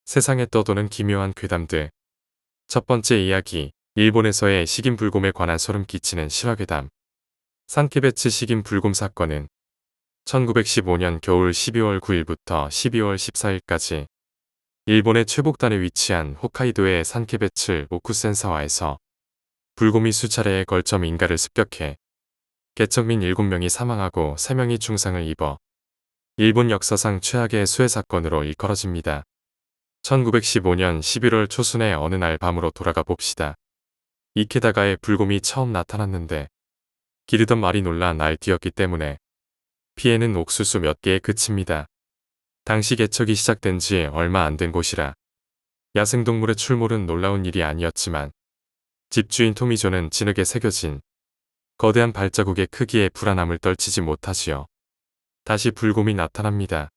세상에 떠도는 기묘한 괴담들. 첫 번째 이야기, 일본에서의 식인 불곰에 관한 소름 끼치는 실화괴담. 산케베츠 식인 불곰 사건은 1915년 겨울 12월 9일부터 12월 14일까지 일본의 최북단에 위치한 홋카이도의 산케베츠 오쿠센사와에서 불곰이 수차례에 걸쳐 민가를 습격해 개척민 7명이 사망하고 3명이 중상을 입어 일본 역사상 최악의 수해 사건으로 일컬어집니다. 1915년 11월 초순의 어느 날 밤으로 돌아가 봅시다. 이케다가에 불곰이 처음 나타났는데 기르던 말이 놀라 날뛰었기 때문에 피해는 옥수수 몇 개에 그칩니다. 당시 개척이 시작된 지 얼마 안 된 곳이라 야생동물의 출몰은 놀라운 일이 아니었지만 집주인 토미조는 진흙에 새겨진 거대한 발자국의 크기에 불안함을 떨치지 못하지요. 다시 불곰이 나타납니다.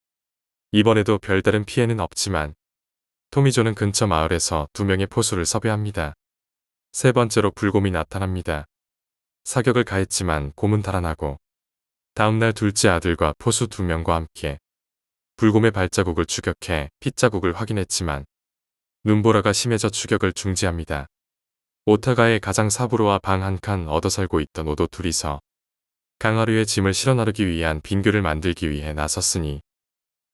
이번에도 별다른 피해는 없지만 토미조는 근처 마을에서 2명의 포수를 섭외합니다. 세 번째로 불곰이 나타납니다. 사격을 가했지만 곰은 달아나고 다음날 둘째 아들과 포수 2명과 함께 불곰의 발자국을 추격해 핏자국을 확인했지만 눈보라가 심해져 추격을 중지합니다. 오타가에 가장 사부로와 방 한 칸 얻어 살고 있던 오도 둘이서 강하류의 짐을 실어 나르기 위한 빈교를 만들기 위해 나섰으니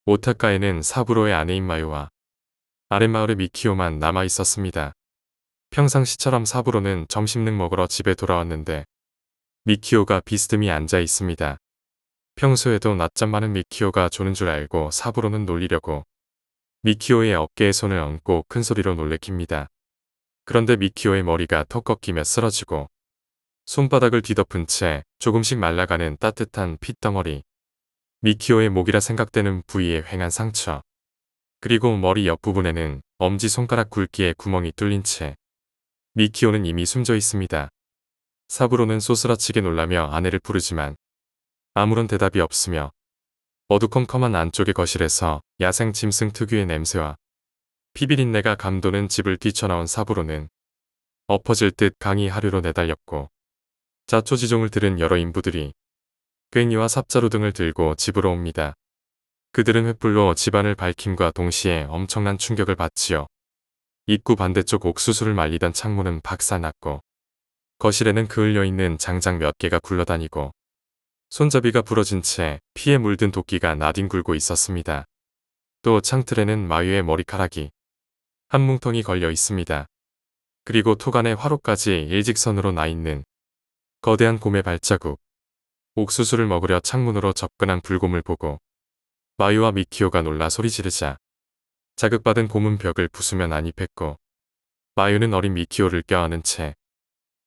오타가에는 사부로의 아내인 마요와 아랫마을의 미키오만 남아 있었습니다. 평상시처럼 사부로는 점심능 먹으러 집에 돌아왔는데 미키오가 비스듬히 앉아 있습니다. 평소에도 낮잠 많은 미키오가 조는 줄 알고 사부로는 놀리려고 미키오의 어깨에 손을 얹고 큰 소리로 놀래킵니다. 그런데 미키오의 머리가 턱 꺾이며 쓰러지고 손바닥을 뒤덮은 채 조금씩 말라가는 따뜻한 핏덩어리, 미키오의 목이라 생각되는 부위에 휑한 상처, 그리고 머리 옆부분에는 엄지손가락 굵기의 구멍이 뚫린 채 미키오는 이미 숨져 있습니다. 사부로는 쏘스라치게 놀라며 아내를 부르지만 아무런 대답이 없으며 어두컴컴한 안쪽의 거실에서 야생 짐승 특유의 냄새와 피비린내가 감도는 집을 뛰쳐나온 사부로는 엎어질 듯 강이 하류로 내달렸고 자초지종을 들은 여러 인부들이 괭이와 삽자루 등을 들고 집으로 옵니다. 그들은 횃불로 집안을 밝힘과 동시에 엄청난 충격을 받지요. 입구 반대쪽 옥수수를 말리던 창문은 박살났고 거실에는 그을려있는 장작 몇 개가 굴러다니고 손잡이가 부러진 채 피에 물든 도끼가 나뒹굴고 있었습니다. 또 창틀에는 마유의 머리카락이 한 뭉텅이 걸려 있습니다. 그리고 토간의 화로까지 일직선으로 나 있는 거대한 곰의 발자국. 옥수수를 먹으려 창문으로 접근한 불곰을 보고 마유와 미키오가 놀라 소리 지르자 자극받은 곰은 벽을 부수며 난입했고 마유는 어린 미키오를 껴안은 채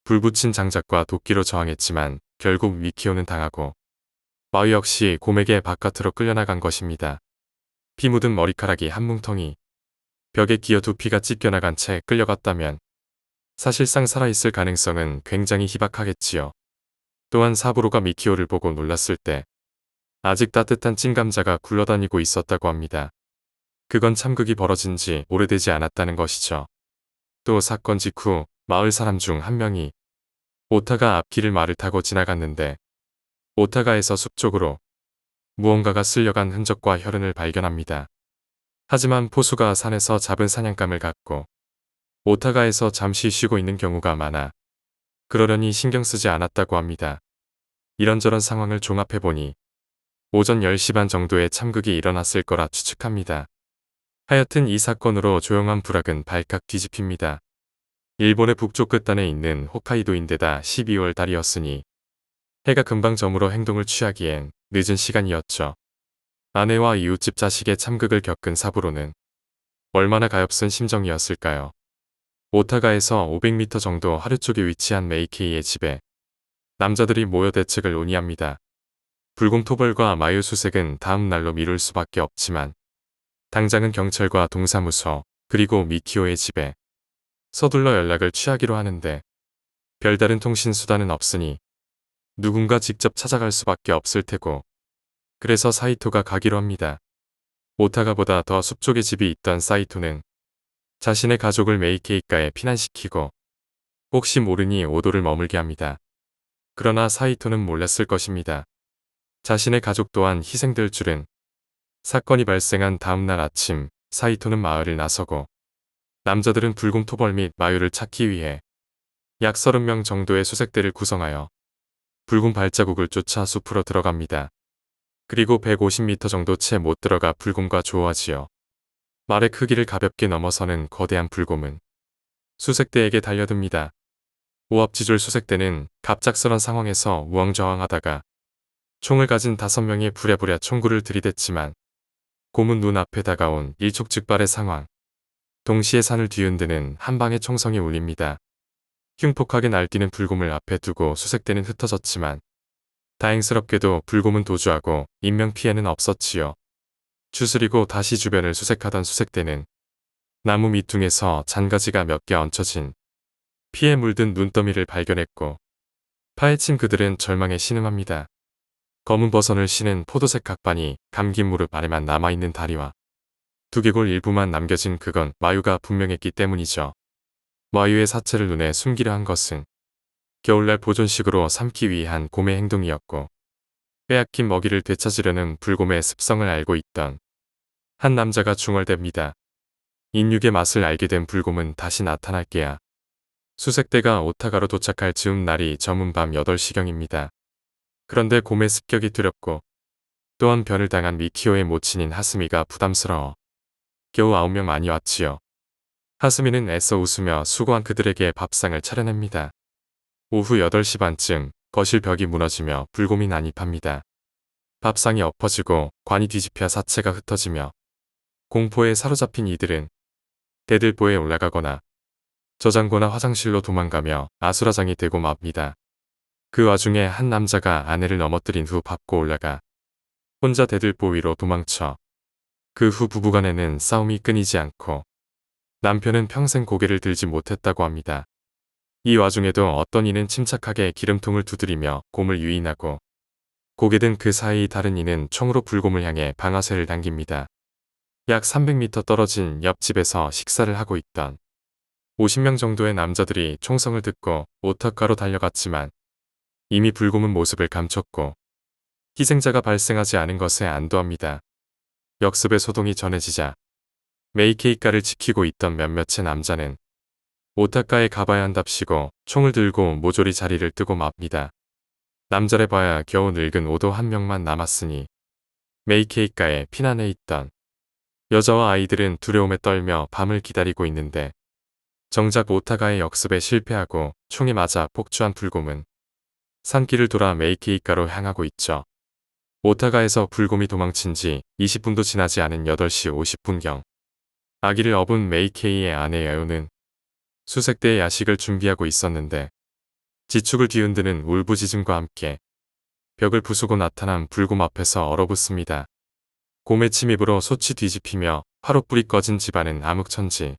불붙인 장작과 도끼로 저항했지만 결국 미키오는 당하고 마유 역시 곰에게 바깥으로 끌려나간 것입니다. 피 묻은 머리카락이 한 뭉텅이 벽에 끼어 두피가 찢겨나간 채 끌려갔다면 사실상 살아있을 가능성은 굉장히 희박하겠지요. 또한 사부로가 미키오를 보고 놀랐을 때 아직 따뜻한 찐감자가 굴러다니고 있었다고 합니다. 그건 참극이 벌어진 지 오래되지 않았다는 것이죠. 또 사건 직후 마을 사람 중 한 명이 오타가 앞길을 말을 타고 지나갔는데 오타가에서 숲 쪽으로 무언가가 쓸려간 흔적과 혈흔을 발견합니다. 하지만 포수가 산에서 잡은 사냥감을 갖고 오타가에서 잠시 쉬고 있는 경우가 많아 그러려니 신경 쓰지 않았다고 합니다. 이런저런 상황을 종합해보니 오전 10시 반 정도에 참극이 일어났을 거라 추측합니다. 하여튼 이 사건으로 조용한 불악은 발칵 뒤집힙니다. 일본의 북쪽 끝단에 있는 홋카이도인데다 12월 달이었으니 해가 금방 저물어 행동을 취하기엔 늦은 시간이었죠. 아내와 이웃집 자식의 참극을 겪은 사부로는 얼마나 가엾은 심정이었을까요? 오타가에서 500m 정도 하류 쪽에 위치한 메이케이의 집에 남자들이 모여 대책을 논의합니다. 불곰 토벌과 마유 수색은 다음 날로 미룰 수밖에 없지만 당장은 경찰과 동사무소 그리고 미키오의 집에 서둘러 연락을 취하기로 하는데 별다른 통신 수단은 없으니 누군가 직접 찾아갈 수밖에 없을 테고 그래서 사이토가 가기로 합니다. 오타가보다 더 숲쪽에 집이 있던 사이토는 자신의 가족을 메이케이가에 피난시키고 혹시 모르니 오도를 머물게 합니다. 그러나 사이토는 몰랐을 것입니다. 자신의 가족 또한 희생될 줄은. 사건이 발생한 다음날 아침 사이토는 마을을 나서고 남자들은 불곰 토벌 및 마유를 찾기 위해 약 30명 정도의 수색대를 구성하여 붉은 발자국을 쫓아 숲으로 들어갑니다. 그리고 150m 정도 채 못 들어가 불곰과 조우하지요. 말의 크기를 가볍게 넘어서는 거대한 불곰은 수색대에게 달려듭니다. 오합지졸 수색대는 갑작스런 상황에서 우왕좌왕하다가 총을 가진 5명이 부랴부랴 총구를 들이댔지만 곰은 눈앞에 다가온 일촉즉발의 상황. 동시에 산을 뒤흔드는 한 방의 총성이 울립니다. 흉폭하게 날뛰는 불곰을 앞에 두고 수색대는 흩어졌지만 다행스럽게도 불곰은 도주하고 인명피해는 없었지요. 추스리고 다시 주변을 수색하던 수색대는 나무 밑둥에서 잔가지가 몇 개 얹혀진 피에 물든 눈더미를 발견했고 파헤친 그들은 절망에 신음합니다. 검은 버선을 신은 포도색 각반이 감긴 무릎 아래만 남아있는 다리와 두개골 일부만 남겨진 그건 마유가 분명했기 때문이죠. 마유의 사체를 눈에 숨기려 한 것은 겨울날 보존식으로 삼기 위한 곰의 행동이었고 빼앗긴 먹이를 되찾으려는 불곰의 습성을 알고 있던 한 남자가 중얼댑니다. 인육의 맛을 알게 된 불곰은 다시 나타날게야. 수색대가 오타가로 도착할 즈음 날이 저문 밤 8시경입니다. 그런데 곰의 습격이 두렵고 또한 변을 당한 미키오의 모친인 하스미가 부담스러워 겨우 9명 많이 왔지요. 하스미는 애써 웃으며 수고한 그들에게 밥상을 차려냅니다. 오후 8시 반쯤 거실 벽이 무너지며 불곰이 난입합니다. 밥상이 엎어지고 관이 뒤집혀 사체가 흩어지며 공포에 사로잡힌 이들은 대들보에 올라가거나 저장고나 화장실로 도망가며 아수라장이 되고 맙니다. 그 와중에 한 남자가 아내를 넘어뜨린 후 밟고 올라가 혼자 대들보 위로 도망쳐 그 후 부부간에는 싸움이 끊이지 않고 남편은 평생 고개를 들지 못했다고 합니다. 이 와중에도 어떤 이는 침착하게 기름통을 두드리며 곰을 유인하고 고개 든 그 사이 다른 이는 총으로 불곰을 향해 방아쇠를 당깁니다. 약 300m 떨어진 옆집에서 식사를 하고 있던 50명 정도의 남자들이 총성을 듣고 오타카로 달려갔지만 이미 불곰은 모습을 감췄고 희생자가 발생하지 않은 것에 안도합니다. 역습의 소동이 전해지자 메이케이카를 지키고 있던 몇몇의 남자는 오타카에 가봐야 한답시고 총을 들고 모조리 자리를 뜨고 맙니다. 남자래 봐야 겨우 늙은 오도 한 명만 남았으니 메이케이카에 피난해 있던 여자와 아이들은 두려움에 떨며 밤을 기다리고 있는데 정작 오타카의 역습에 실패하고 총에 맞아 폭주한 불곰은 산길을 돌아 메이케이카로 향하고 있죠. 오타카에서 불곰이 도망친 지 20분도 지나지 않은 8시 50분경 아기를 업은 메이케이의 아내 야요는 수색대의 야식을 준비하고 있었는데 지축을 뒤흔드는 울부짖음과 함께 벽을 부수고 나타난 불곰 앞에서 얼어붙습니다. 곰의 침입으로 솥이 뒤집히며 화롯불이 꺼진 집안은 암흑천지.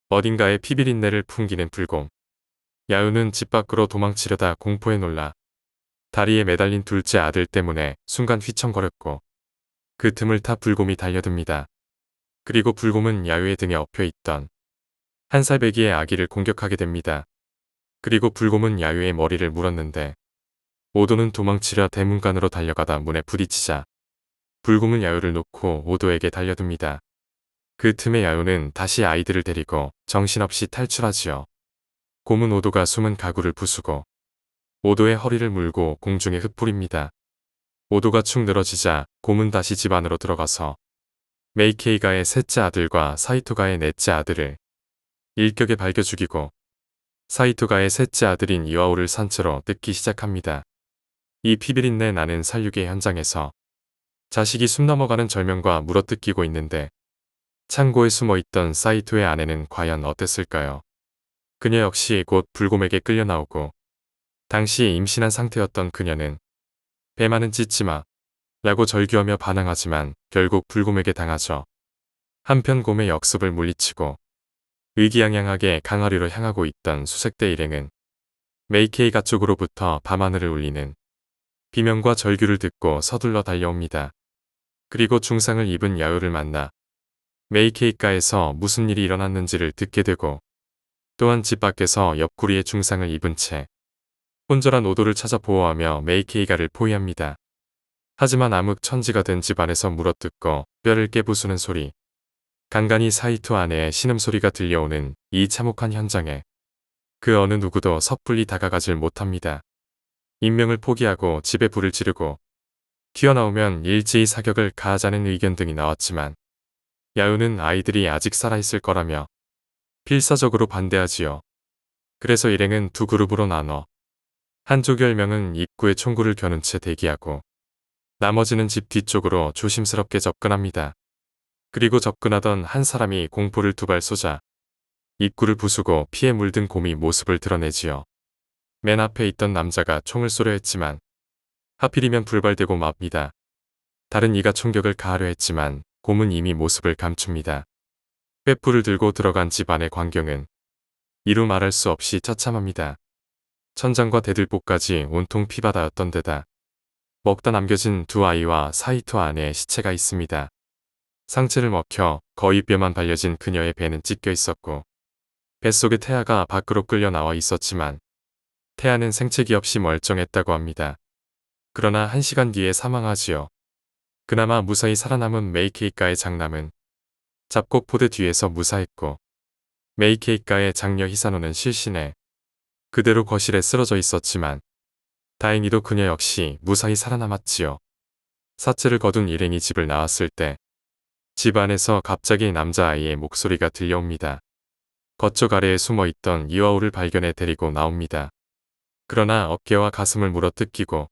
어딘가에 피비린내를 풍기는 불곰. 야요는 집 밖으로 도망치려다 공포에 놀라 다리에 매달린 둘째 아들 때문에 순간 휘청거렸고 그 틈을 타 불곰이 달려듭니다. 그리고 불곰은 야요의 등에 엎혀있던 한 살 배기의 아기를 공격하게 됩니다. 그리고 불곰은 야요의 머리를 물었는데 오도는 도망치려 대문간으로 달려가다 문에 부딪히자 불곰은 야요를 놓고 오도에게 달려듭니다. 그 틈에 야요는 다시 아이들을 데리고 정신없이 탈출하지요. 곰은 오도가 숨은 가구를 부수고 오도의 허리를 물고 공중에 흩뿌립니다. 오도가 축 늘어지자 곰은 다시 집 안으로 들어가서 메이케이가의 셋째 아들과 사이토가의 넷째 아들을 일격에 발겨 죽이고 사이토가의 셋째 아들인 이와오를 산채로 뜯기 시작합니다. 이 피비린내 나는 살육의 현장에서 자식이 숨 넘어가는 절명과 물어뜯기고 있는데 창고에 숨어있던 사이토의 아내는 과연 어땠을까요? 그녀 역시 곧 불곰에게 끌려 나오고 당시 임신한 상태였던 그녀는 배만은 찢지 마 라고 절규하며 반항하지만 결국 불곰에게 당하죠. 한편 곰의 역습을 물리치고 의기양양하게 강화리로 향하고 있던 수색대 일행은 메이케이가 쪽으로부터 밤하늘을 울리는 비명과 절규를 듣고 서둘러 달려옵니다. 그리고 중상을 입은 야요를 만나 메이케이가에서 무슨 일이 일어났는지를 듣게 되고 또한 집 밖에서 옆구리에 중상을 입은 채 혼절한 오도를 찾아 보호하며 메이케이가를 포위합니다. 하지만 암흑천지가 된 집 안에서 물어뜯고 뼈를 깨부수는 소리, 간간히 사이토 아내의 신음소리가 들려오는 이 참혹한 현장에 그 어느 누구도 섣불리 다가가질 못합니다. 인명을 포기하고 집에 불을 지르고 튀어나오면 일제히 사격을 가하자는 의견 등이 나왔지만 야유는 아이들이 아직 살아있을 거라며 필사적으로 반대하지요. 그래서 일행은 두 그룹으로 나눠 한쪽 10명은 입구에 총구를 겨눈 채 대기하고 나머지는 집 뒤쪽으로 조심스럽게 접근합니다. 그리고 접근하던 한 사람이 공포를 두 발 쏘자 입구를 부수고 피에 물든 곰이 모습을 드러내지요. 맨 앞에 있던 남자가 총을 쏘려 했지만 하필이면 불발되고 맙니다. 다른 이가 총격을 가하려 했지만 곰은 이미 모습을 감춥니다. 횃불을 들고 들어간 집 안의 광경은 이루 말할 수 없이 처참합니다. 천장과 대들보까지 온통 피바다였던 데다 먹다 남겨진 두 아이와 사이토 아내의 시체가 있습니다. 상체를 먹혀 거의 뼈만 발려진 그녀의 배는 찢겨 있었고 뱃속의 태아가 밖으로 끌려 나와 있었지만 태아는 생채기 없이 멀쩡했다고 합니다. 그러나 1시간 뒤에 사망하지요. 그나마 무사히 살아남은 메이케이카의 장남은 잡곡 포대 뒤에서 무사했고 메이케이카의 장녀 히사노는 실신해 그대로 거실에 쓰러져 있었지만 다행히도 그녀 역시 무사히 살아남았지요. 사체를 거둔 일행이 집을 나왔을 때 집 안에서 갑자기 남자아이의 목소리가 들려옵니다. 거쪽 아래에 숨어있던 이와오를 발견해 데리고 나옵니다. 그러나 어깨와 가슴을 물어뜯기고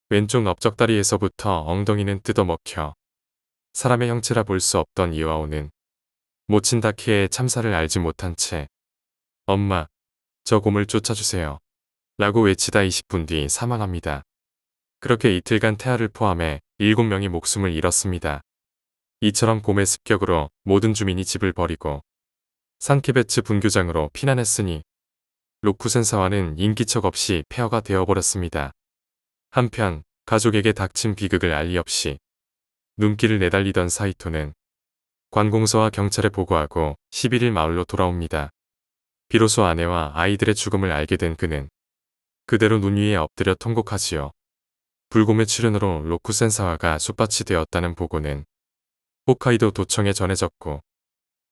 왼쪽 넓적다리에서부터 엉덩이는 뜯어먹혀 사람의 형체라 볼 수 없던 이와오는 모친 다케의 참사를 알지 못한 채 엄마, 저 곰을 쫓아주세요. 라고 외치다 20분 뒤 사망합니다. 그렇게 이틀간 태아를 포함해 7명이 목숨을 잃었습니다. 이처럼 곰의 습격으로 모든 주민이 집을 버리고 산케베츠 분교장으로 피난했으니 로쿠센사와는 인기척 없이 폐허가 되어버렸습니다. 한편 가족에게 닥친 비극을 알 리 없이 눈길을 내달리던 사이토는 관공서와 경찰에 보고하고 11일 마을로 돌아옵니다. 비로소 아내와 아이들의 죽음을 알게 된 그는 그대로 눈 위에 엎드려 통곡하지요. 불곰의 출현으로 로쿠센사와가 숲밭이 되었다는 보고는 홋카이도 도청에 전해졌고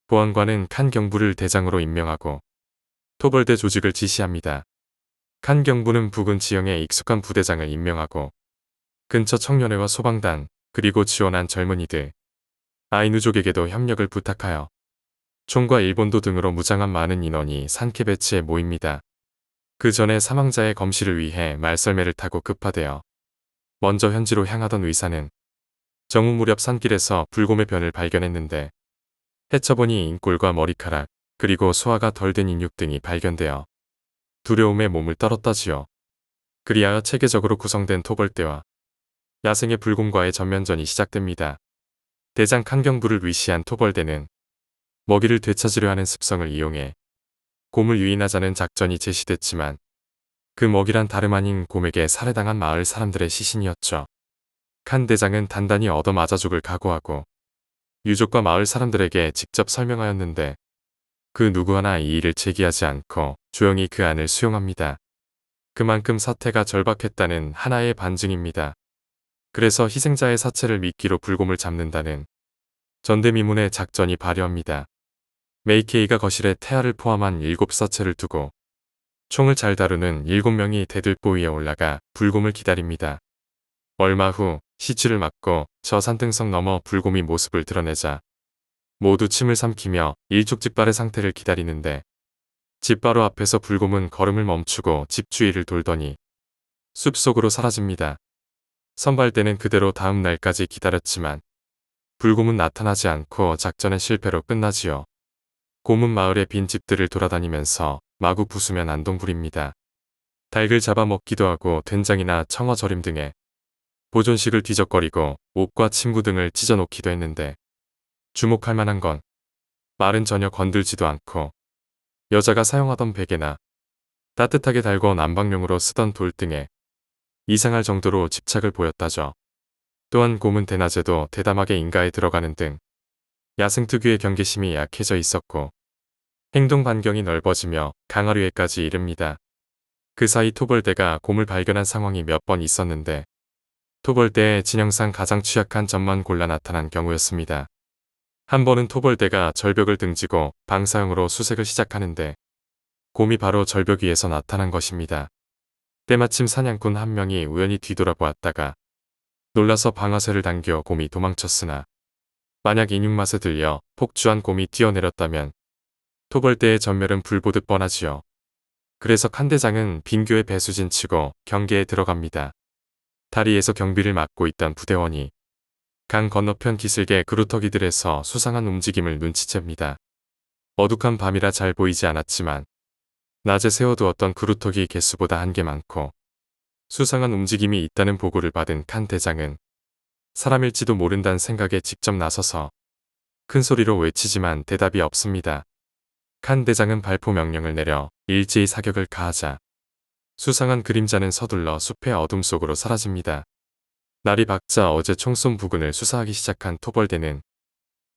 보안관은 칸 경부를 대장으로 임명하고 토벌대 조직을 지시합니다. 칸 경부는 부근 지형에 익숙한 부대장을 임명하고 근처 청년회와 소방단 그리고 지원한 젊은이들, 아이누족에게도 협력을 부탁하여 총과 일본도 등으로 무장한 많은 인원이 산케베츠에 모입니다. 그 전에 사망자의 검시를 위해 말썰매를 타고 급파되어 먼저 현지로 향하던 의사는 정오 무렵 산길에서 불곰의 변을 발견했는데 헤쳐보니 인골과 머리카락 그리고 소화가 덜 된 인육 등이 발견되어 두려움에 몸을 떨었다지요. 그리하여 체계적으로 구성된 토벌대와 야생의 불곰과의 전면전이 시작됩니다. 대장 칸경부를 위시한 토벌대는 먹이를 되찾으려 하는 습성을 이용해 곰을 유인하자는 작전이 제시됐지만 그 먹이란 다름 아닌 곰에게 살해당한 마을 사람들의 시신이었죠. 칸 대장은 단단히 얻어맞아 죽을 각오하고 유족과 마을 사람들에게 직접 설명하였는데 그 누구 하나 이의를 제기하지 않고 조용히 그 안을 수용합니다. 그만큼 사태가 절박했다는 하나의 반증입니다. 그래서 희생자의 사체를 미끼로 불곰을 잡는다는 전대미문의 작전이 발효합니다. 메이케이가 거실에 태아를 포함한 7사체를 두고 총을 잘 다루는 7명이 대들보 위에 올라가 불곰을 기다립니다. 얼마 후 시추를 맞고 저 산등성 넘어 불곰이 모습을 드러내자 모두 침을 삼키며 일촉즉발의 상태를 기다리는데 집 바로 앞에서 불곰은 걸음을 멈추고 집 주위를 돌더니 숲속으로 사라집니다. 선발대는 그대로 다음 날까지 기다렸지만 불곰은 나타나지 않고 작전의 실패로 끝나지요. 곰은 마을의 빈 집들을 돌아다니면서 마구 부수면 안동부립니다. 닭을 잡아먹기도 하고 된장이나 청어절임 등의 보존식을 뒤적거리고 옷과 침구 등을 찢어놓기도 했는데 주목할 만한 건 말은 전혀 건들지도 않고 여자가 사용하던 베개나 따뜻하게 달궈 난방용으로 쓰던 돌 등에 이상할 정도로 집착을 보였다죠. 또한 곰은 대낮에도 대담하게 인가에 들어가는 등 야생 특유의 경계심이 약해져 있었고 행동 반경이 넓어지며 강화류에까지 이릅니다. 그 사이 토벌대가 곰을 발견한 상황이 몇 번 있었는데 토벌대의 진영상 가장 취약한 점만 골라 나타난 경우였습니다. 한 번은 토벌대가 절벽을 등지고 방사형으로 수색을 시작하는데 곰이 바로 절벽 위에서 나타난 것입니다. 때마침 사냥꾼 한 명이 우연히 뒤돌아보았다가 놀라서 방아쇠를 당겨 곰이 도망쳤으나 만약 인육맛에 들려 폭주한 곰이 뛰어내렸다면 토벌대의 전멸은 불보듯 뻔하지요. 그래서 칸 대장은 빈교에 배수진 치고 경계에 들어갑니다. 다리에서 경비를 맡고 있던 부대원이 강 건너편 기슭의 그루터기들에서 수상한 움직임을 눈치챕니다. 어둑한 밤이라 잘 보이지 않았지만 낮에 세워두었던 그루터기 개수보다 한 개 많고 수상한 움직임이 있다는 보고를 받은 칸 대장은 사람일지도 모른다는 생각에 직접 나서서 큰 소리로 외치지만 대답이 없습니다. 칸 대장은 발포 명령을 내려 일제히 사격을 가하자 수상한 그림자는 서둘러 숲의 어둠 속으로 사라집니다. 날이 밝자 어제 총 쏜 부근을 수사하기 시작한 토벌대는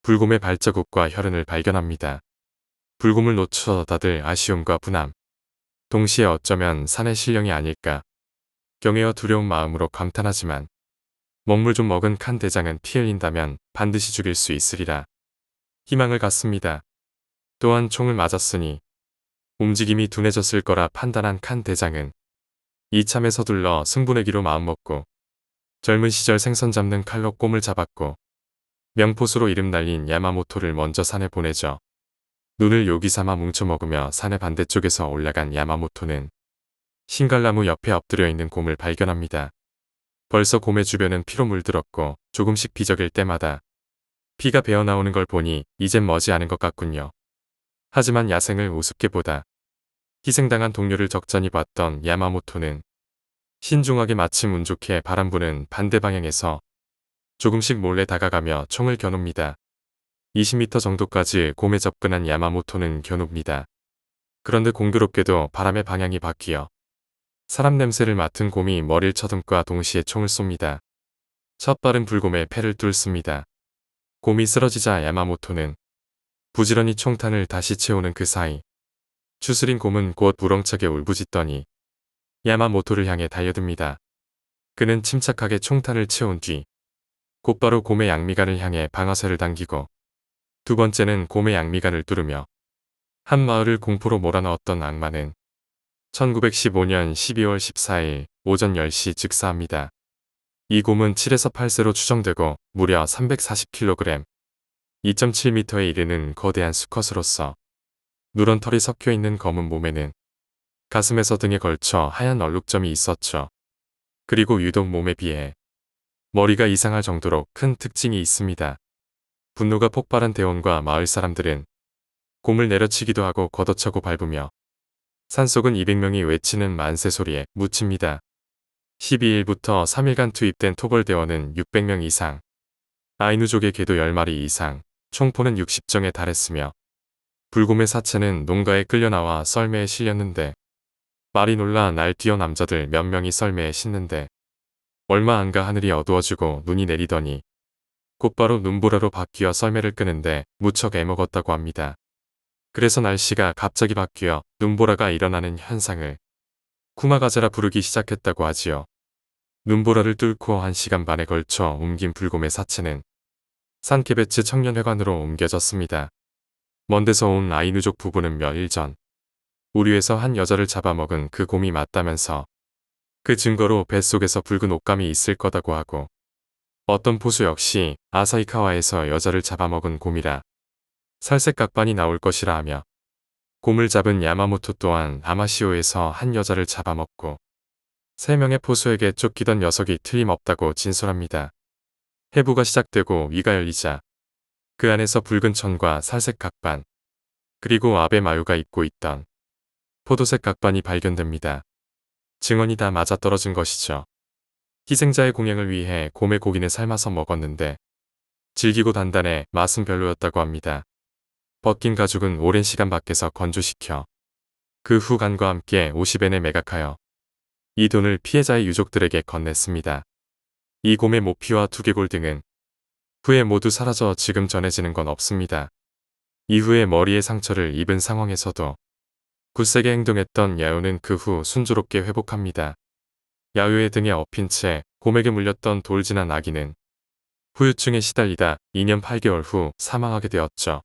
불곰의 발자국과 혈흔을 발견합니다. 불곰을 놓쳐 다들 아쉬움과 분함, 동시에 어쩌면 산의 신령이 아닐까 경외와 두려운 마음으로 감탄하지만 먹물 좀 먹은 칸 대장은 피 흘린다면 반드시 죽일 수 있으리라 희망을 갖습니다. 또한 총을 맞았으니 움직임이 둔해졌을 거라 판단한 칸 대장은 이참에 서둘러 승부내기로 마음먹고 젊은 시절 생선 잡는 칼로 꼼을 잡았고 명포수로 이름 날린 야마모토를 먼저 산에 보내죠. 눈을 요기삼아 뭉쳐먹으며 산의 반대쪽에서 올라간 야마모토는 신갈나무 옆에 엎드려 있는 곰을 발견합니다. 벌써 곰의 주변은 피로 물들었고 조금씩 비적일 때마다 피가 배어나오는 걸 보니 이젠 머지않은 것 같군요. 하지만 야생을 우습게 보다 희생당한 동료를 적잖이 봤던 야마모토는 신중하게 마침 운 좋게 바람 부는 반대 방향에서 조금씩 몰래 다가가며 총을 겨눕니다. 20m 정도까지 곰에 접근한 야마모토는 겨눕니다. 그런데 공교롭게도 바람의 방향이 바뀌어 사람 냄새를 맡은 곰이 머리를 쳐듬과 동시에 총을 쏩니다. 첫 발은 불곰의 폐를 뚫습니다. 곰이 쓰러지자 야마모토는 부지런히 총탄을 다시 채우는 그 사이 추스린 곰은 곧 우렁차게 울부짖더니 야마모토를 향해 달려듭니다. 그는 침착하게 총탄을 채운 뒤 곧바로 곰의 양미간을 향해 방아쇠를 당기고 두 번째는 곰의 양미간을 뚫으며 한 마을을 공포로 몰아넣었던 악마는 1915년 12월 14일 오전 10시 즉사합니다. 이 곰은 7에서 8세로 추정되고 무려 340kg, 2.7m에 이르는 거대한 수컷으로서 누런 털이 섞여 있는 검은 몸에는 가슴에서 등에 걸쳐 하얀 얼룩점이 있었죠. 그리고 유독 몸에 비해 머리가 이상할 정도로 큰 특징이 있습니다. 분노가 폭발한 대원과 마을 사람들은 곰을 내려치기도 하고 걷어차고 밟으며 산속은 200명이 외치는 만세 소리에 묻힙니다. 12일부터 3일간 투입된 토벌대원은 600명 이상, 아이누족의 개도 10마리 이상, 총포는 60정에 달했으며 불곰의 사체는 농가에 끌려나와 썰매에 실렸는데 말이 놀라 날뛰어 남자들 몇 명이 썰매에 싣는데 얼마 안가 하늘이 어두워지고 눈이 내리더니 곧바로 눈보라로 바뀌어 썰매를 끄는데 무척 애먹었다고 합니다. 그래서 날씨가 갑자기 바뀌어 눈보라가 일어나는 현상을 쿠마가자라 부르기 시작했다고 하지요. 눈보라를 뚫고 1시간 반에 걸쳐 옮긴 불곰의 사체는 산케베츠 청년회관으로 옮겨졌습니다. 먼데서 온 아이누족 부부는 며칠 전 우류에서 한 여자를 잡아먹은 그 곰이 맞다면서 그 증거로 뱃속에서 붉은 옷감이 있을 거다고 하고 어떤 포수 역시 아사히카와에서 여자를 잡아먹은 곰이라 살색 각반이 나올 것이라 하며 곰을 잡은 야마모토 또한 아마시오에서 한 여자를 잡아먹고 3명의 포수에게 쫓기던 녀석이 틀림없다고 진술합니다. 해부가 시작되고 위가 열리자 그 안에서 붉은 천과 살색 각반 그리고 아베 마유가 입고 있던 포도색 각반이 발견됩니다. 증언이 다 맞아떨어진 것이죠. 희생자의 공양을 위해 곰의 고기는 삶아서 먹었는데 질기고 단단해 맛은 별로였다고 합니다. 벗긴 가죽은 오랜 시간 밖에서 건조시켜 그 후 간과 함께 50엔에 매각하여 이 돈을 피해자의 유족들에게 건넸습니다. 이 곰의 모피와 두개골 등은 후에 모두 사라져 지금 전해지는 건 없습니다. 이후에 머리에 상처를 입은 상황에서도 굳세게 행동했던 야요는 그 후 순조롭게 회복합니다. 야요의 등에 엎인 채 곰에게 물렸던 돌진한 아기는 후유증에 시달리다 2년 8개월 후 사망하게 되었죠.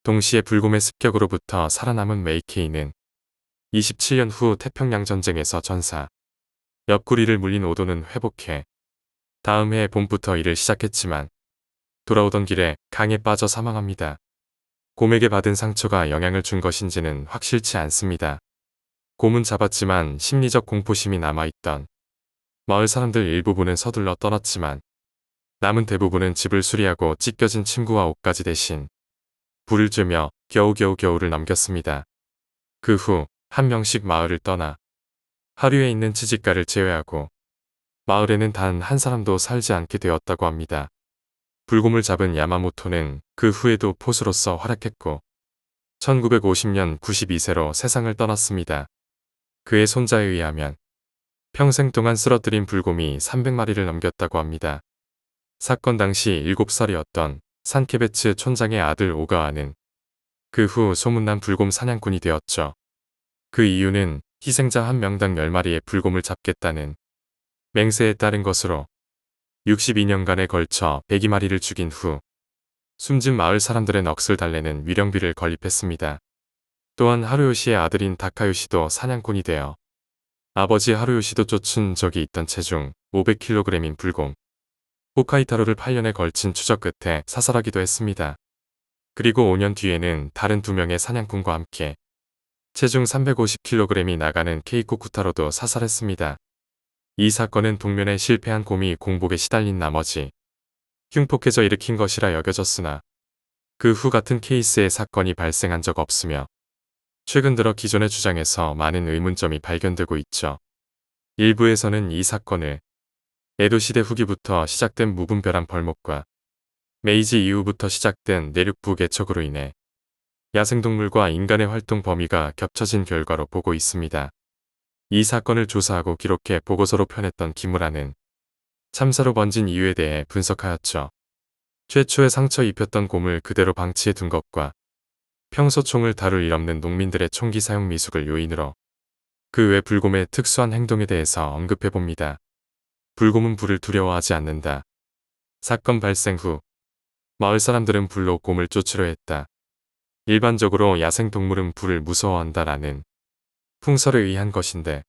동시에 불곰의 습격으로부터 살아남은 메이케이는 27년 후 태평양 전쟁에서 전사, 옆구리를 물린 오도는 회복해 다음 해 봄부터 일을 시작했지만 돌아오던 길에 강에 빠져 사망합니다. 곰에게 받은 상처가 영향을 준 것인지는 확실치 않습니다. 곰은 잡았지만 심리적 공포심이 남아있던 마을 사람들 일부분은 서둘러 떠났지만 남은 대부분은 집을 수리하고 찢겨진 침구와 옷가지 대신 불을 쬐며 겨우겨우 겨울을 넘겼습니다. 그 후 한 명씩 마을을 떠나 하류에 있는 치직가를 제외하고 마을에는 단 한 사람도 살지 않게 되었다고 합니다. 불곰을 잡은 야마모토는 그 후에도 포수로서 활약했고 1950년 92세로 세상을 떠났습니다. 그의 손자에 의하면 평생 동안 쓰러뜨린 불곰이 300마리를 넘겼다고 합니다. 사건 당시 7살이었던 산케베츠 촌장의 아들 오가와는 그 후 소문난 불곰 사냥꾼이 되었죠. 그 이유는 희생자 한 명당 10마리의 불곰을 잡겠다는 맹세에 따른 것으로 62년간에 걸쳐 102마리를 죽인 후 숨진 마을 사람들의 넋을 달래는 위령비를 건립했습니다. 또한 하루요시의 아들인 다카요시도 사냥꾼이 되어 아버지 하루요시도 쫓은 적이 있던 체중 500kg인 불곰 호카이타로를 8년에 걸친 추적 끝에 사살하기도 했습니다. 그리고 5년 뒤에는 다른 2명의 사냥꾼과 함께 체중 350kg이 나가는 케이코 쿠타로도 사살했습니다. 이 사건은 동면에 실패한 곰이 공복에 시달린 나머지 흉폭해져 일으킨 것이라 여겨졌으나 그 후 같은 케이스의 사건이 발생한 적 없으며 최근 들어 기존의 주장에서 많은 의문점이 발견되고 있죠. 일부에서는 이 사건을 에도시대 후기부터 시작된 무분별한 벌목과 메이지 이후부터 시작된 내륙부 개척으로 인해 야생동물과 인간의 활동 범위가 겹쳐진 결과로 보고 있습니다. 이 사건을 조사하고 기록해 보고서로 펴냈던 기무라는 참사로 번진 이유에 대해 분석하였죠. 최초에 상처 입혔던 곰을 그대로 방치해 둔 것과 평소 총을 다룰 일 없는 농민들의 총기 사용 미숙을 요인으로 그 외 불곰의 특수한 행동에 대해서 언급해봅니다. 불곰은 불을 두려워하지 않는다. 사건 발생 후 마을 사람들은 불로 곰을 쫓으려 했다. 일반적으로 야생동물은 불을 무서워한다라는 풍설에 의한 것인데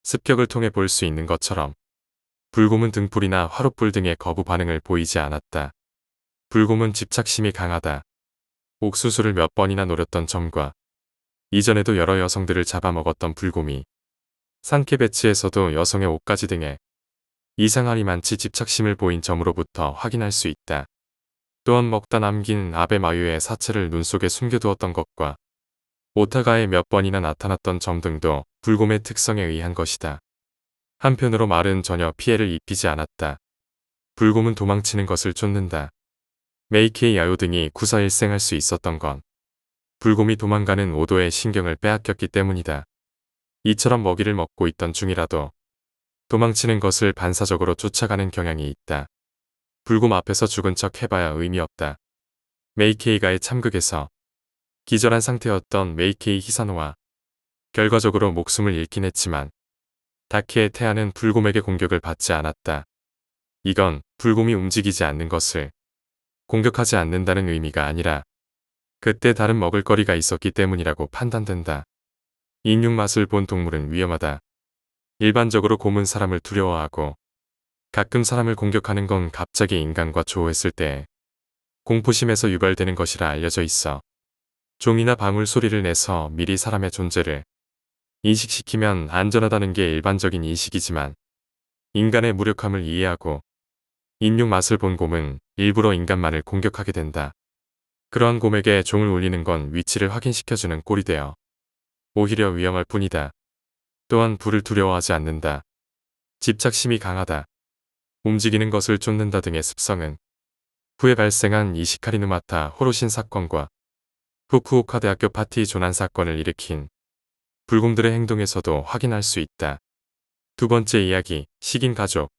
습격을 통해 볼 수 있는 것처럼 불곰은 등불이나 화롯불 등의 거부 반응을 보이지 않았다. 불곰은 집착심이 강하다. 옥수수를 몇 번이나 노렸던 점과 이전에도 여러 여성들을 잡아먹었던 불곰이 산케베츠에서도 여성의 옷가지 등에 이상하리 많지 집착심을 보인 점으로부터 확인할 수 있다. 또한 먹다 남긴 아베 마유의 사체를 눈 속에 숨겨두었던 것과 오타가에 몇 번이나 나타났던 점 등도 불곰의 특성에 의한 것이다. 한편으로 말은 전혀 피해를 입히지 않았다. 불곰은 도망치는 것을 쫓는다. 메이케이 야요 등이 구사일생할 수 있었던 건 불곰이 도망가는 오도의 신경을 빼앗겼기 때문이다. 이처럼 먹이를 먹고 있던 중이라도 도망치는 것을 반사적으로 쫓아가는 경향이 있다. 불곰 앞에서 죽은 척 해봐야 의미 없다. 메이케이가의 참극에서 기절한 상태였던 메이케이 히사노와 결과적으로 목숨을 잃긴 했지만 다케의 태아는 불곰에게 공격을 받지 않았다. 이건 불곰이 움직이지 않는 것을 공격하지 않는다는 의미가 아니라 그때 다른 먹을거리가 있었기 때문이라고 판단된다. 인육 맛을 본 동물은 위험하다. 일반적으로 곰은 사람을 두려워하고 가끔 사람을 공격하는 건 갑자기 인간과 조우했을 때 공포심에서 유발되는 것이라 알려져 있어 종이나 방울 소리를 내서 미리 사람의 존재를 인식시키면 안전하다는 게 일반적인 인식이지만 인간의 무력함을 이해하고 인육 맛을 본 곰은 일부러 인간만을 공격하게 된다. 그러한 곰에게 종을 울리는 건 위치를 확인시켜주는 꼴이 되어 오히려 위험할 뿐이다. 또한 불을 두려워하지 않는다. 집착심이 강하다. 움직이는 것을 쫓는다 등의 습성은 후에 발생한 이시카리 누마타 호로신 사건과 후쿠오카 대학교 파티 조난 사건을 일으킨 불곰들의 행동에서도 확인할 수 있다. 두 번째 이야기, 식인 가족.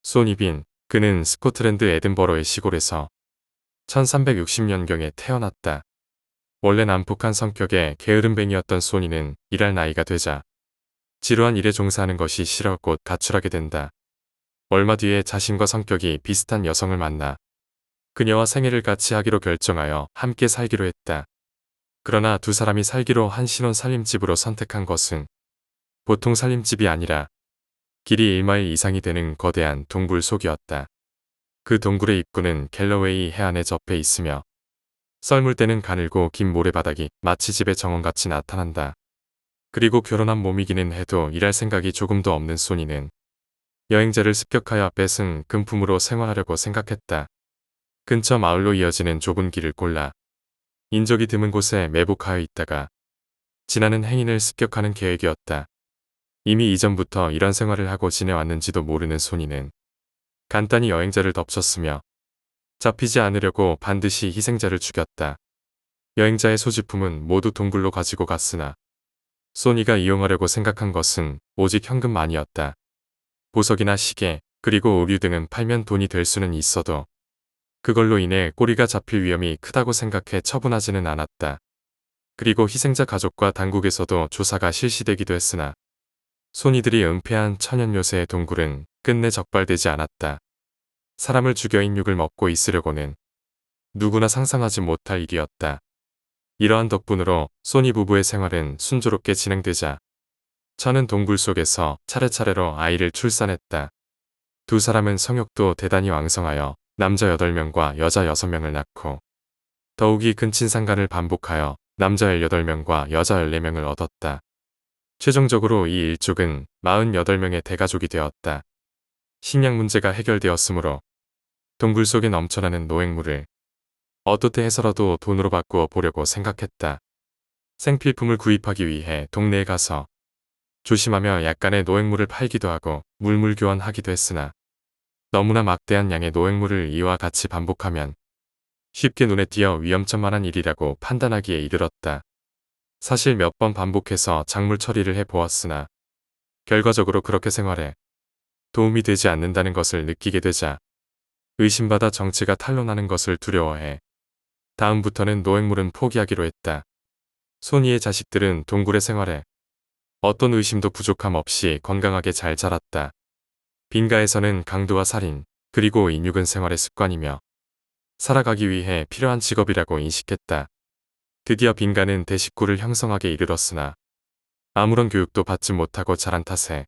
소니빈, 그는 스코틀랜드 에든버러의 시골에서 1360년경에 태어났다. 원래 난폭한 성격의 게으름뱅이였던 소니는 일할 나이가 되자 지루한 일에 종사하는 것이 싫어 곧 가출하게 된다. 얼마 뒤에 자신과 성격이 비슷한 여성을 만나 그녀와 생애를 같이 하기로 결정하여 함께 살기로 했다. 그러나 두 사람이 살기로 한 신혼 살림집으로 선택한 것은 보통 살림집이 아니라 길이 1마일 이상이 되는 거대한 동굴 속이었다. 그 동굴의 입구는 갤러웨이 해안에 접해 있으며 썰물 때는 가늘고 긴 모래바닥이 마치 집의 정원같이 나타난다. 그리고 결혼한 몸이기는 해도 일할 생각이 조금도 없는 소니는 여행자를 습격하여 뺏은 금품으로 생활하려고 생각했다. 근처 마을로 이어지는 좁은 길을 골라 인적이 드문 곳에 매복하여 있다가 지나는 행인을 습격하는 계획이었다. 이미 이전부터 이런 생활을 하고 지내왔는지도 모르는 소니는 간단히 여행자를 덮쳤으며 잡히지 않으려고 반드시 희생자를 죽였다. 여행자의 소지품은 모두 동굴로 가지고 갔으나 소니가 이용하려고 생각한 것은 오직 현금만이었다. 보석이나 시계, 그리고 의류 등은 팔면 돈이 될 수는 있어도 그걸로 인해 꼬리가 잡힐 위험이 크다고 생각해 처분하지는 않았다. 그리고 희생자 가족과 당국에서도 조사가 실시되기도 했으나 소니들이 은폐한 천연 요새의 동굴은 끝내 적발되지 않았다. 사람을 죽여 인육을 먹고 있으려고는 누구나 상상하지 못할 일이었다. 이러한 덕분으로 소니 부부의 생활은 순조롭게 진행되자 천은 동굴 속에서 차례차례로 아이를 출산했다. 두 사람은 성욕도 대단히 왕성하여 남자 8명과 여자 6명을 낳고 더욱이 근친상간을 반복하여 남자 18명과 여자 14명을 얻었다. 최종적으로 이 일족은 48명의 대가족이 되었다. 식량 문제가 해결되었으므로 동굴 속에 넘쳐나는 노획물을 어떻게 해서라도 돈으로 바꾸어 보려고 생각했다. 생필품을 구입하기 위해 동네에 가서 조심하며 약간의 노획물을 팔기도 하고 물물 교환하기도 했으나 너무나 막대한 양의 노획물을 이와 같이 반복하면 쉽게 눈에 띄어 위험천만한 일이라고 판단하기에 이르렀다. 사실 몇 번 반복해서 작물 처리를 해보았으나 결과적으로 그렇게 생활해 도움이 되지 않는다는 것을 느끼게 되자 의심받아 정체가 탄로나는 것을 두려워해 다음부터는 노획물은 포기하기로 했다. 소니의 자식들은 동굴의 생활에 어떤 의심도 부족함 없이 건강하게 잘 자랐다. 빈가에서는 강도와 살인, 그리고 인육은 생활의 습관이며 살아가기 위해 필요한 직업이라고 인식했다. 드디어 빈가는 대식구를 형성하게 이르렀으나 아무런 교육도 받지 못하고 자란 탓에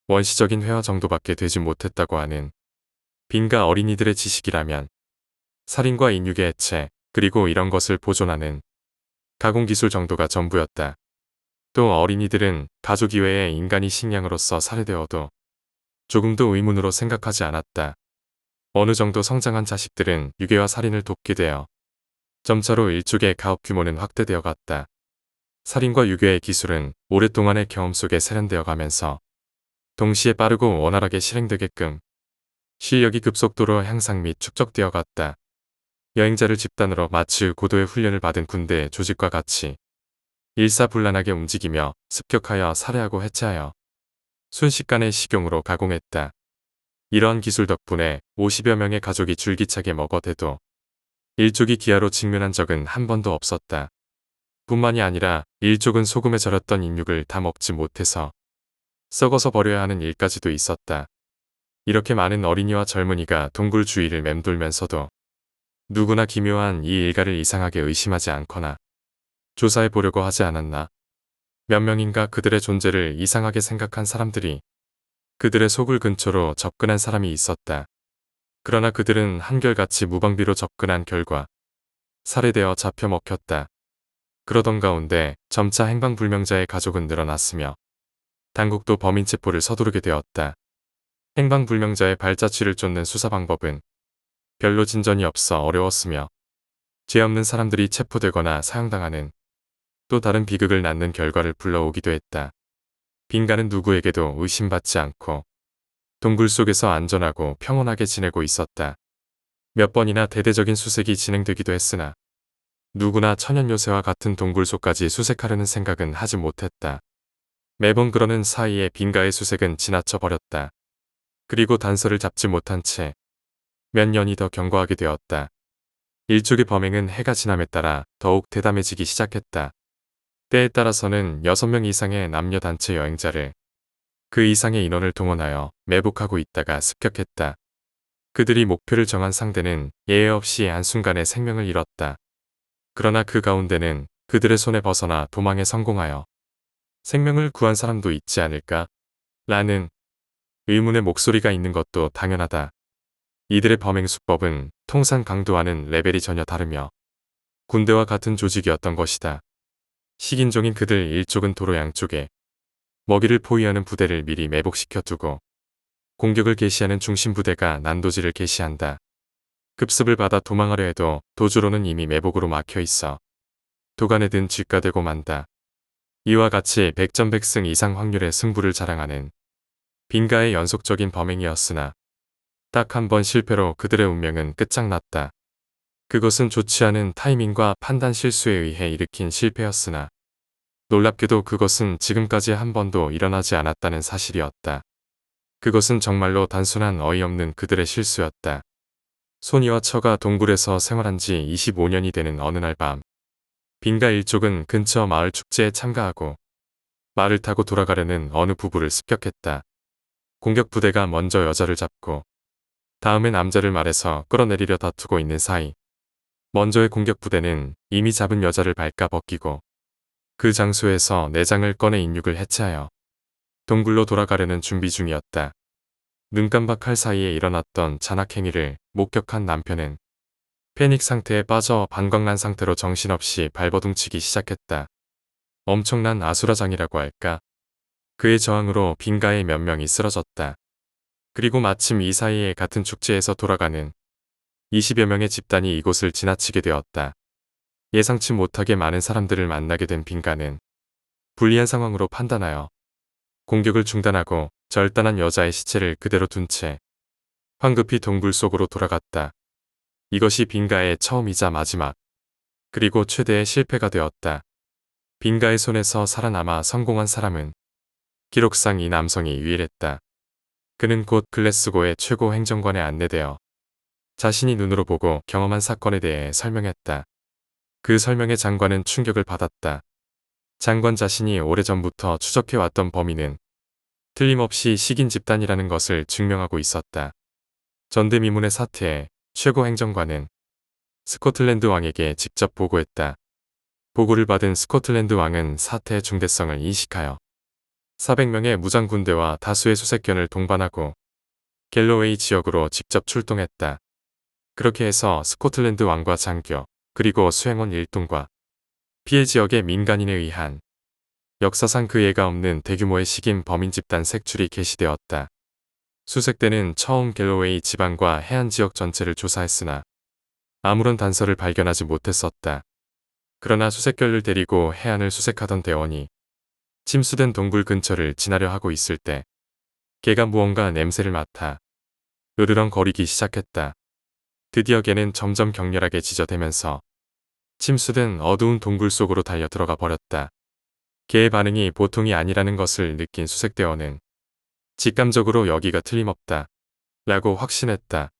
원시적인 회화 정도밖에 되지 못했다고 하는 빈가 어린이들의 지식이라면 살인과 인육의 해체, 그리고 이런 것을 보존하는 가공기술 정도가 전부였다. 또 어린이들은 가족 이외의 인간이 식량으로서 살해되어도 조금도 의문으로 생각하지 않았다. 어느 정도 성장한 자식들은 유괴와 살인을 돕게 되어 점차로 일족의 가업 규모는 확대되어 갔다. 살인과 유괴의 기술은 오랫동안의 경험 속에 세련되어 가면서 동시에 빠르고 원활하게 실행되게끔 실력이 급속도로 향상 및 축적되어 갔다. 여행자를 집단으로 마치 고도의 훈련을 받은 군대의 조직과 같이 일사불란하게 움직이며 습격하여 살해하고 해체하여 순식간에 식용으로 가공했다. 이러한 기술 덕분에 50여 명의 가족이 줄기차게 먹어대도 일족이 기아로 직면한 적은 한 번도 없었다. 뿐만이 아니라 일족은 소금에 절였던 인육을 다 먹지 못해서 썩어서 버려야 하는 일까지도 있었다. 이렇게 많은 어린이와 젊은이가 동굴 주위를 맴돌면서도 누구나 기묘한 이 일가를 이상하게 의심하지 않거나 조사해 보려고 하지 않았나. 몇 명인가 그들의 존재를 이상하게 생각한 사람들이 그들의 소굴 근처로 접근한 사람이 있었다. 그러나 그들은 한결같이 무방비로 접근한 결과 살해되어 잡혀 먹혔다. 그러던 가운데 점차 행방불명자의 가족은 늘어났으며 당국도 범인 체포를 서두르게 되었다. 행방불명자의 발자취를 쫓는 수사 방법은 별로 진전이 없어 어려웠으며 죄 없는 사람들이 체포되거나 사형당하는 또 다른 비극을 낳는 결과를 불러오기도 했다. 빈가는 누구에게도 의심받지 않고 동굴 속에서 안전하고 평온하게 지내고 있었다. 몇 번이나 대대적인 수색이 진행되기도 했으나 누구나 천연 요새와 같은 동굴 속까지 수색하려는 생각은 하지 못했다. 매번 그러는 사이에 빈가의 수색은 지나쳐 버렸다. 그리고 단서를 잡지 못한 채 몇 년이 더 경과하게 되었다. 일족의 범행은 해가 지남에 따라 더욱 대담해지기 시작했다. 때에 따라서는 6명 이상의 남녀 단체 여행자를 그 이상의 인원을 동원하여 매복하고 있다가 습격했다. 그들이 목표를 정한 상대는 예외 없이 한순간에 생명을 잃었다. 그러나 그 가운데는 그들의 손에 벗어나 도망에 성공하여 생명을 구한 사람도 있지 않을까? 라는 의문의 목소리가 있는 것도 당연하다. 이들의 범행 수법은 통상 강도와는 레벨이 전혀 다르며 군대와 같은 조직이었던 것이다. 식인종인 그들 일족은 도로 양쪽에 먹이를 포위하는 부대를 미리 매복시켜두고 공격을 개시하는 중심 부대가 난도질을 개시한다. 급습을 받아 도망하려 해도 도주로는 이미 매복으로 막혀 있어 도간에 든 쥐가 되고 만다. 이와 같이 백전백승 이상 확률의 승부를 자랑하는 빈가의 연속적인 범행이었으나 딱 한 번 실패로 그들의 운명은 끝장났다. 그것은 좋지 않은 타이밍과 판단 실수에 의해 일으킨 실패였으나 놀랍게도 그것은 지금까지 한 번도 일어나지 않았다는 사실이었다. 그것은 정말로 단순한 어이없는 그들의 실수였다. 소니와 처가 동굴에서 생활한 지 25년이 되는 어느 날 밤, 빈가 일족은 근처 마을 축제에 참가하고 말을 타고 돌아가려는 어느 부부를 습격했다. 공격 부대가 먼저 여자를 잡고 다음에 남자를 말해서 끌어내리려 다투고 있는 사이 먼저의 공격 부대는 이미 잡은 여자를 발가 벗기고 그 장소에서 내장을 꺼내 인육을 해체하여 동굴로 돌아가려는 준비 중이었다. 눈 깜박할 사이에 일어났던 잔악행위를 목격한 남편은 패닉 상태에 빠져 방광난 상태로 정신없이 발버둥치기 시작했다. 엄청난 아수라장이라고 할까? 그의 저항으로 빈가에 몇 명이 쓰러졌다. 그리고 마침 이 사이에 같은 축제에서 돌아가는 20여 명의 집단이 이곳을 지나치게 되었다. 예상치 못하게 많은 사람들을 만나게 된 빈가는 불리한 상황으로 판단하여 공격을 중단하고 절단한 여자의 시체를 그대로 둔 채 황급히 동굴 속으로 돌아갔다. 이것이 빈가의 처음이자 마지막, 그리고 최대의 실패가 되었다. 빈가의 손에서 살아남아 성공한 사람은 기록상 이 남성이 유일했다. 그는 곧 글래스고의 최고 행정관에 안내되어 자신이 눈으로 보고 경험한 사건에 대해 설명했다. 그 설명에 장관은 충격을 받았다. 장관 자신이 오래전부터 추적해왔던 범인은 틀림없이 식인 집단이라는 것을 증명하고 있었다. 전대미문의 사태에 최고 행정관은 스코틀랜드 왕에게 직접 보고했다. 보고를 받은 스코틀랜드 왕은 사태의 중대성을 인식하여 400명의 무장군대와 다수의 수색견을 동반하고 갤로웨이 지역으로 직접 출동했다. 그렇게 해서 스코틀랜드 왕과 장교, 그리고 수행원 일동과 피해 지역의 민간인에 의한 역사상 그 예가 없는 대규모의 식인 범인 집단 색출이 개시되었다. 수색대는 처음 갤로웨이 지방과 해안 지역 전체를 조사했으나 아무런 단서를 발견하지 못했었다. 그러나 수색견을 데리고 해안을 수색하던 대원이 침수된 동굴 근처를 지나려 하고 있을 때 개가 무언가 냄새를 맡아 으르렁거리기 시작했다. 드디어 개는 점점 격렬하게 짖어대면서 침수된 어두운 동굴 속으로 달려 들어가 버렸다. 개의 반응이 보통이 아니라는 것을 느낀 수색대원은 직감적으로 여기가 틀림없다 라고 확신했다.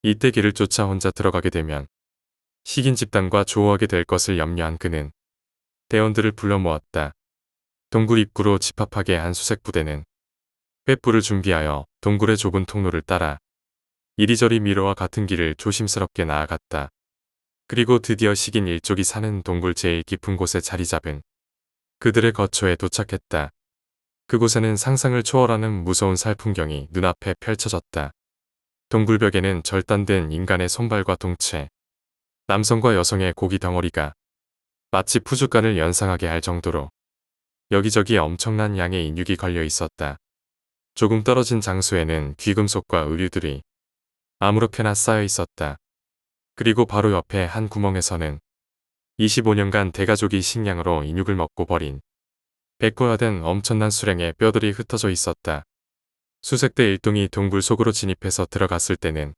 이때 개를 쫓아 혼자 들어가게 되면 식인 집단과 조우하게 될 것을 염려한 그는 대원들을 불러 모았다. 동굴 입구로 집합하게 한 수색부대는 횃불을 준비하여 동굴의 좁은 통로를 따라 이리저리 미로와 같은 길을 조심스럽게 나아갔다. 그리고 드디어 식인 일족이 사는 동굴 제일 깊은 곳에 자리 잡은 그들의 거처에 도착했다. 그곳에는 상상을 초월하는 무서운 살풍경이 눈앞에 펼쳐졌다. 동굴벽에는 절단된 인간의 손발과 동체, 남성과 여성의 고기 덩어리가 마치 푸주간을 연상하게 할 정도로 여기저기 엄청난 양의 인육이 걸려 있었다. 조금 떨어진 장소에는 귀금속과 의류들이 아무렇게나 쌓여 있었다. 그리고 바로 옆에 한 구멍에서는 25년간 대가족이 식량으로 인육을 먹고 버린 백고화된 엄청난 수량의 뼈들이 흩어져 있었다. 수색대 일동이 동굴 속으로 진입해서 들어갔을 때는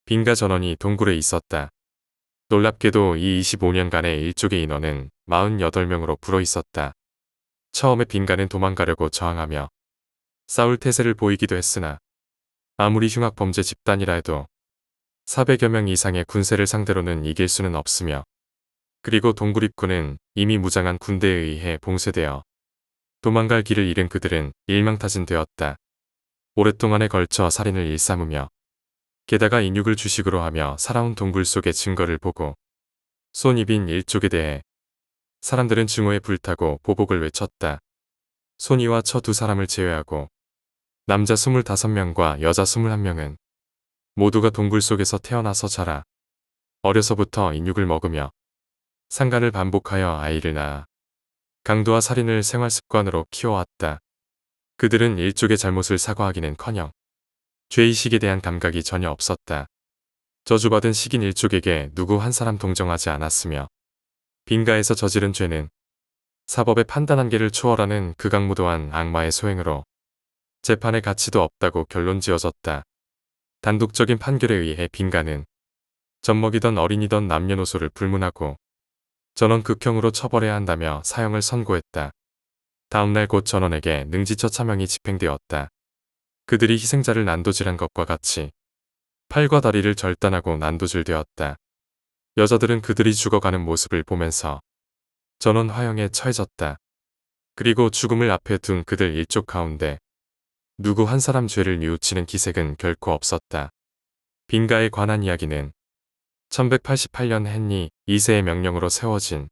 빈가 전원이 동굴에 있었다. 놀랍게도 이 25년간의 일족의 인원은 48명으로 불어 있었다. 처음에 빈가는 도망가려고 저항하며 싸울 태세를 보이기도 했으나 아무리 흉악범죄 집단이라 해도 400여 명 이상의 군세를 상대로는 이길 수는 없으며, 그리고 동굴 입구는 이미 무장한 군대에 의해 봉쇄되어 도망갈 길을 잃은 그들은 일망타진되었다. 오랫동안에 걸쳐 살인을 일삼으며 게다가 인육을 주식으로 하며 살아온 동굴 속의 증거를 보고 손이빈 일족에 대해 사람들은 증오에 불타고 보복을 외쳤다. 손이와 처 두 사람을 제외하고 남자 25명과 여자 21명은 모두가 동굴 속에서 태어나서 자라 어려서부터 인육을 먹으며 상간을 반복하여 아이를 낳아 강도와 살인을 생활 습관으로 키워왔다. 그들은 일족의 잘못을 사과하기는커녕 죄의식에 대한 감각이 전혀 없었다. 저주받은 식인 일족에게 누구 한 사람 동정하지 않았으며 빈가에서 저지른 죄는 사법의 판단 한계를 초월하는 극악무도한 악마의 소행으로 재판의 가치도 없다고 결론지어졌다. 단독적인 판결에 의해 빈가는 젖먹이던 어린이던 남녀노소를 불문하고 전원 극형으로 처벌해야 한다며 사형을 선고했다. 다음날 곧 전원에게 능지처참형이 집행되었다. 그들이 희생자를 난도질한 것과 같이 팔과 다리를 절단하고 난도질되었다. 여자들은 그들이 죽어가는 모습을 보면서 전원 화형에 처해졌다. 그리고 죽음을 앞에 둔 그들 일족 가운데 누구 한 사람 죄를 뉘우치는 기색은 결코 없었다. 빈가에 관한 이야기는 1188년 헨리 2세의 명령으로 세워진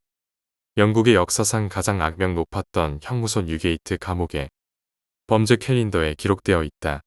영국의 역사상 가장 악명 높았던 형무소 뉴게이트 감옥의 범죄 캘린더에 기록되어 있다.